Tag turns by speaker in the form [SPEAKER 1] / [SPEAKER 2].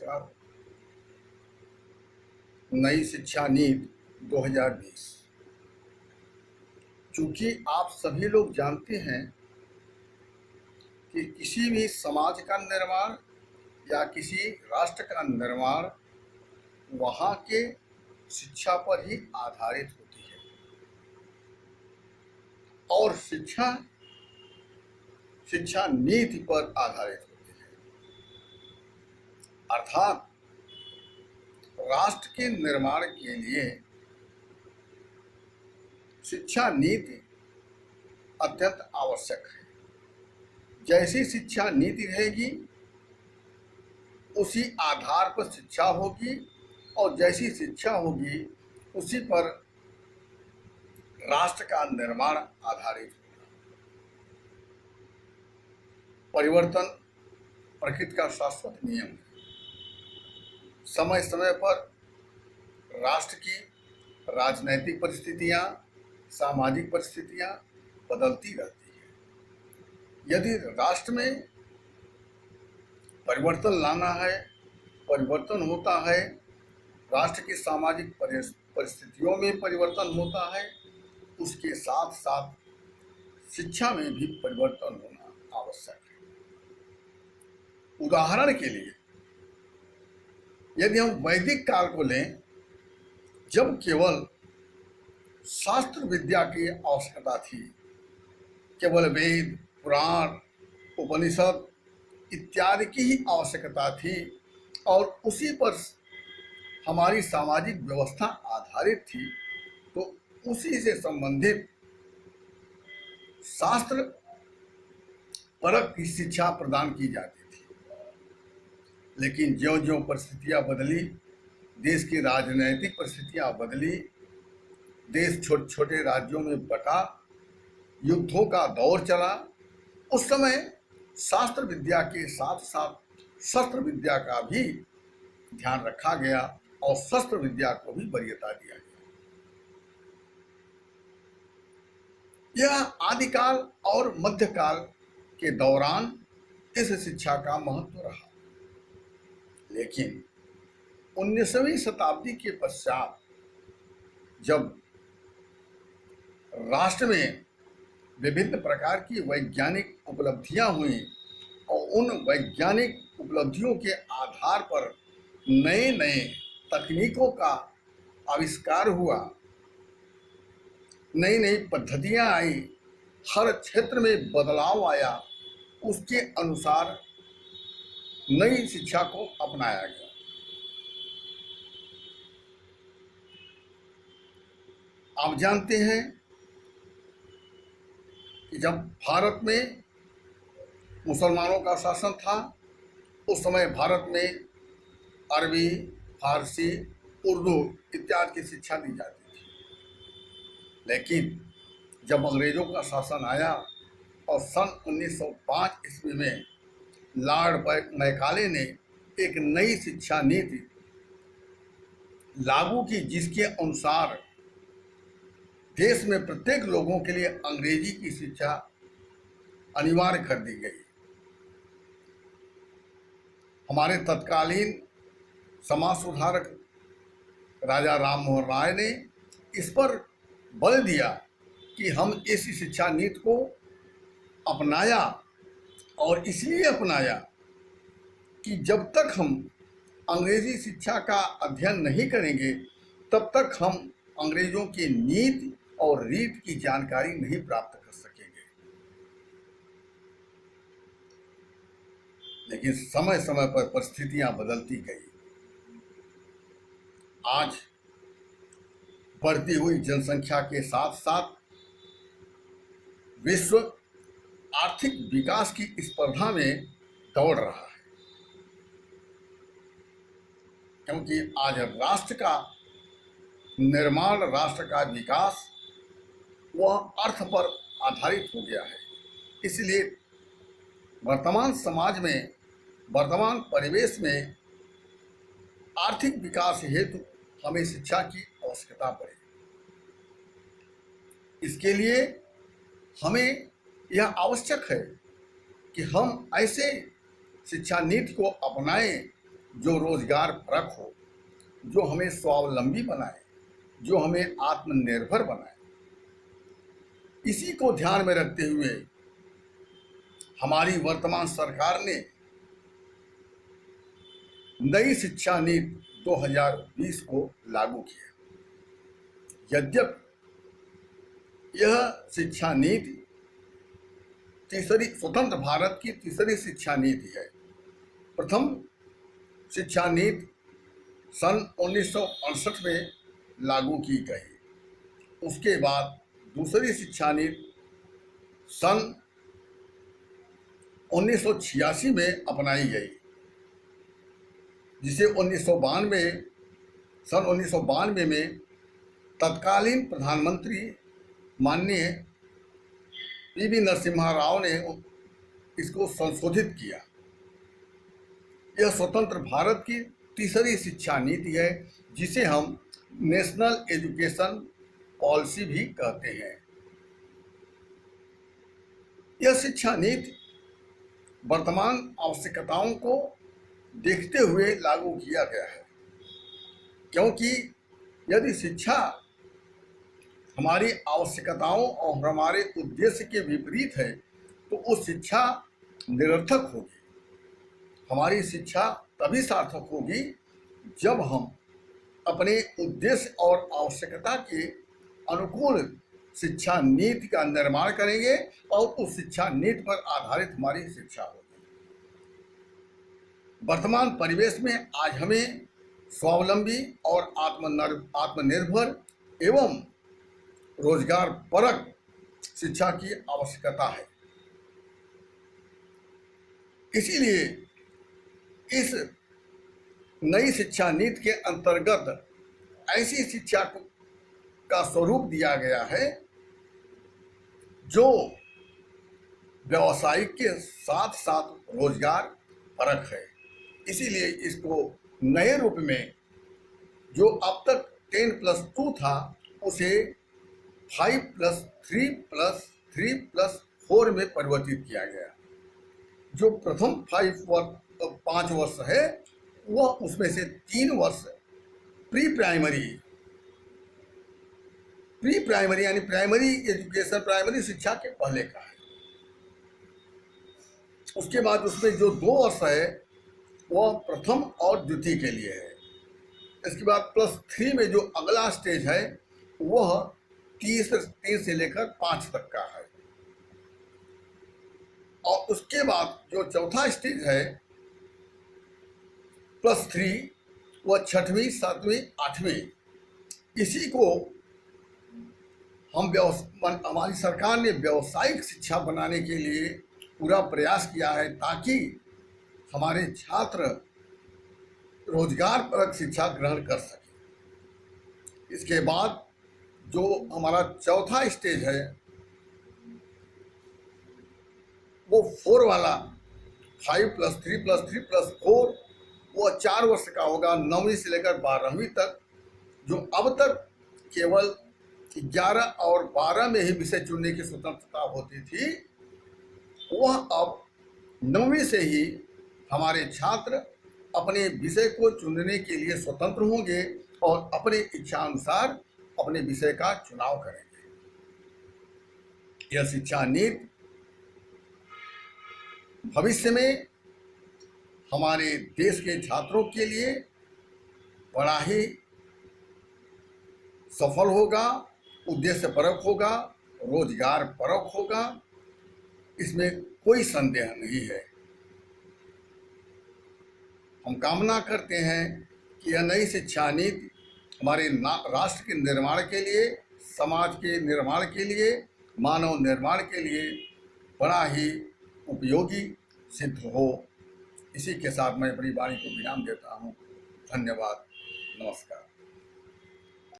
[SPEAKER 1] नमस्कार। नई शिक्षा नीति 2020। चूंकि आप सभी लोग जानते हैं कि किसी भी समाज का निर्माण या किसी राष्ट्र का निर्माण वहाँ के शिक्षा पर ही आधारित होती है, और शिक्षा नीति पर आधारित होती है। अर्थात राष्ट्र के निर्माण के लिए शिक्षा नीति अत्यंत आवश्यक है। जैसी शिक्षा नीति रहेगी उसी आधार पर शिक्षा होगी, और जैसी शिक्षा होगी उसी पर राष्ट्र का निर्माण आधारित होगा। परिवर्तन प्रकृति का शाश्वत नियम है। समय समय पर राष्ट्र की राजनैतिक परिस्थितियां, सामाजिक परिस्थितियां बदलती रहती है। यदि राष्ट्र में परिवर्तन लाना है, परिवर्तन होता है, राष्ट्र की सामाजिक परिस्थितियों में परिवर्तन होता है, उसके साथ साथ शिक्षा में भी परिवर्तन होना आवश्यक है। उदाहरण के लिए यदि हम वैदिक काल को लें, जब केवल शास्त्र विद्या की आवश्यकता थी, केवल वेद, पुराण, उपनिषद इत्यादि की ही आवश्यकता थी, और उसी पर हमारी सामाजिक व्यवस्था आधारित थी, तो उसी से संबंधित शास्त्र परक की शिक्षा प्रदान की जाती थी। लेकिन ज्यों-ज्यों परिस्थितियां बदली, देश की राजनैतिक परिस्थितियां बदली, देश छोटे छोटे राज्यों में बटा, युद्धों का दौर चला, उस समय शास्त्र विद्या के साथ साथ शस्त्र विद्या का भी ध्यान रखा गया और शस्त्र विद्या को भी वरीयता दिया गया। यह आदिकाल और मध्यकाल के दौरान इस शिक्षा का महत्व रहा। लेकिन 19वीं शताब्दी के पश्चात जब राष्ट्र में विभिन्न प्रकार की वैज्ञानिक उपलब्धियां हुई और उन वैज्ञानिक उपलब्धियों के आधार पर नए नए तकनीकों का आविष्कार हुआ, नई नई पद्धतियां आई, हर क्षेत्र में बदलाव आया, उसके अनुसार नई शिक्षा को अपनाया गया। आप जानते हैं कि जब भारत में मुसलमानों का शासन था, उस समय भारत में अरबी, फारसी, उर्दू इत्यादि की शिक्षा दी जाती थी। लेकिन जब अंग्रेजों का शासन आया और सन 1905 ईस्वी में लॉर्ड मैकाले ने एक नई शिक्षा नीति लागू की, जिसके अनुसार देश में प्रत्येक लोगों के लिए अंग्रेजी की शिक्षा अनिवार्य कर दी गई। हमारे तत्कालीन समाज सुधारक राजा राम मोहन राय ने इस पर बल दिया कि हम इस शिक्षा नीति को अपनाया, और इसलिए अपनाया कि जब तक हम अंग्रेजी शिक्षा का अध्ययन नहीं करेंगे तब तक हम अंग्रेजों की नीति और रीत की जानकारी नहीं प्राप्त कर सकेंगे। लेकिन समय समय पर परिस्थितियां बदलती गई। आज बढ़ती हुई जनसंख्या के साथ साथ विश्व आर्थिक विकास की स्पर्धा में दौड़ रहा है, क्योंकि आज राष्ट्र का निर्माण, राष्ट्र का विकास वह अर्थ पर आधारित हो गया है। इसलिए वर्तमान समाज में, वर्तमान परिवेश में आर्थिक विकास हेतु हमें शिक्षा की आवश्यकता पड़े। इसके लिए हमें यह आवश्यक है कि हम ऐसे शिक्षा नीति को अपनाएं जो रोजगार परक हो, जो हमें स्वावलंबी बनाए, जो हमें आत्मनिर्भर बनाए। इसी को ध्यान में रखते हुए हमारी वर्तमान सरकार ने नई शिक्षा नीति 2020 को लागू किया। यद्यपि यह शिक्षा नीति स्वतंत्र भारत की तीसरी शिक्षा नीति है। प्रथम शिक्षा नीति सन 1968 में लागू की गई। उसके बाद दूसरी शिक्षा नीति सन 1986 में अपनाई गई, जिसे सन 1992 में तत्कालीन प्रधानमंत्री माननीय पी.वी. नरसिम्हा राव ने इसको संशोधित किया। यह स्वतंत्र भारत की तीसरी शिक्षा नीति है, जिसे हम नेशनल एजुकेशन पॉलिसी भी कहते हैं। यह शिक्षा नीति वर्तमान आवश्यकताओं को देखते हुए लागू किया गया है, क्योंकि यदि शिक्षा हमारी आवश्यकताओं और हमारे उद्देश्य के विपरीत है तो वो शिक्षा निरर्थक होगी। हमारी शिक्षा तभी सार्थक होगी जब हम अपने उद्देश्य और आवश्यकता के अनुकूल शिक्षा नीति का निर्माण करेंगे और उस शिक्षा नीति पर आधारित हमारी शिक्षा होगी। वर्तमान परिवेश में आज हमें स्वावलंबी और आत्मनिर्भर एवं रोजगार परक शिक्षा की आवश्यकता है। इसीलिए इस नई शिक्षा नीति के अंतर्गत ऐसी शिक्षा का स्वरूप दिया गया है जो व्यावसायिक के साथ साथ रोजगार परक है। इसीलिए इसको नए रूप में, जो अब तक 10+2 था, उसे 5+3+3+4 में परिवर्तित किया गया। जो प्रथम 5 वर्ष है वह उसमें से 3 वर्ष प्री प्राइमरी यानी प्राइमरी एजुकेशन, प्राइमरी शिक्षा के पहले का है। उसके बाद उसमें जो 2 वर्ष है वह प्रथम और द्वितीय के लिए है। इसके बाद +3 में जो अगला स्टेज है वह 3 से लेकर 5 तक का है। और उसके बाद जो चौथा स्टेज है +3, वह 6वीं, 7वीं, 8वीं। इसी को हमारी सरकार ने व्यावसायिक शिक्षा बनाने के लिए पूरा प्रयास किया है, ताकि हमारे छात्र रोजगार परक शिक्षा ग्रहण कर सके। इसके बाद जो हमारा चौथा स्टेज है वो 4 वाला 5+3+3+4, वो 4 वर्ष का होगा, 9वीं से लेकर 12वीं तक। जो अब तक केवल 11 और 12 में ही विषय चुनने की स्वतंत्रता होती थी, वह अब 9वीं से ही हमारे छात्र अपने विषय को चुनने के लिए स्वतंत्र होंगे और अपने इच्छा अनुसार अपने विषय का चुनाव करेंगे। यह शिक्षा नीति भविष्य में हमारे देश के छात्रों के लिए बड़ा ही सफल होगा, उद्देश्य परक होगा, रोजगार परक होगा, इसमें कोई संदेह नहीं है। हम कामना करते हैं कि यह नई शिक्षा नीति हमारे राष्ट्र के निर्माण के लिए, समाज के निर्माण के लिए, मानव निर्माण के लिए बड़ा ही उपयोगी सिद्ध हो। इसी के साथ मैं अपनी वाणी को विराम देता हूँ। धन्यवाद, नमस्कार।